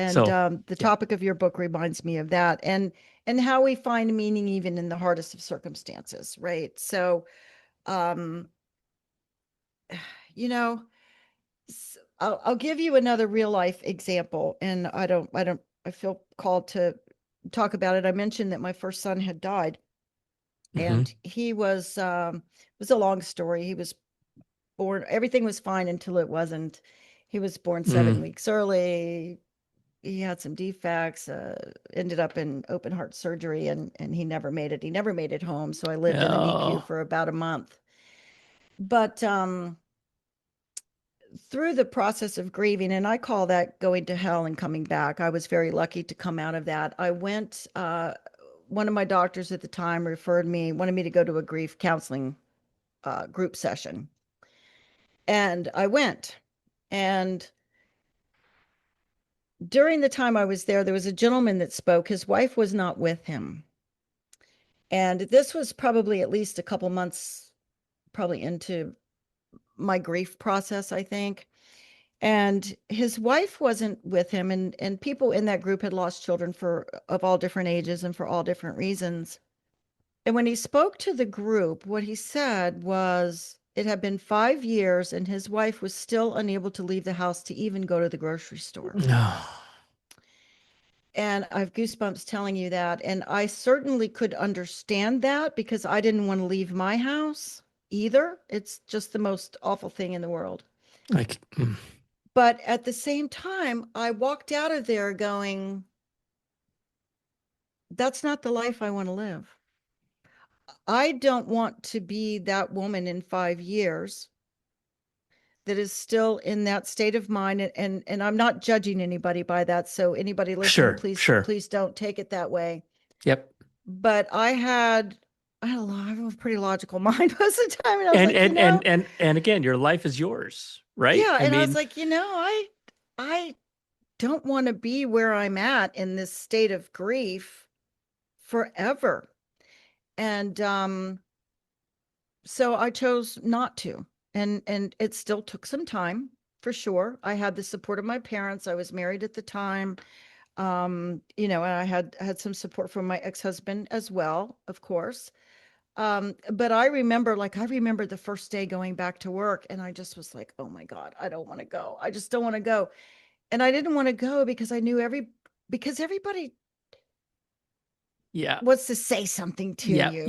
And So, the yeah. topic of your book reminds me of that, and how we find meaning even in the hardest of circumstances, right? So, um, you know, I'll give you another real life example, and I feel called to talk about it. I mentioned that my first son had died, Hmm. and it was a long story. He was born, everything was fine until it wasn't. He was born Mm. 7 weeks early. He had some defects, ended up in open heart surgery, and he never made it. He never made it home. So I lived in the NICU Oh, for about a month. But through the process of grieving, and I call that going to hell and coming back, I was very lucky to come out of that. I went, one of my doctors at the time wanted me to go to a grief counseling group session. And I went. And during the time I was there was a gentleman that spoke. His wife was not with him. And this was probably at least a couple months, probably into my grief process, I think. And his wife wasn't with him, and people in that group had lost children for of all different ages and for all different reasons. And when he spoke to the group, what he said was it had been 5 years and his wife was still unable to leave the house to even go to the grocery store. no. And I have goosebumps telling you that. And I certainly could understand that because I didn't want to leave my house either. It's just the most awful thing in the world. Like, But at the same time, I walked out of there going, that's not the life I want to live. I don't want to be that woman in 5 years that is still in that state of mind. And I'm not judging anybody by that. So anybody listening, sure, please, sure. please don't take it that way. Yep. But I had I have a pretty logical mind most of the time. And I was And like, and and and again, your life is yours, right? yeah. I And I was mean, like, I don't want to be where I'm at in this state of grief forever. And so I chose not to. And it still took some time for sure. I had the support of my parents. I was married at the time. And I had some support from my ex-husband as well, of course. But I remember the first day going back to work and I just was like, oh my God, I don't want to go. I just don't want to go. And I didn't want to go because because everybody yeah. wants to say something to Yeah. you.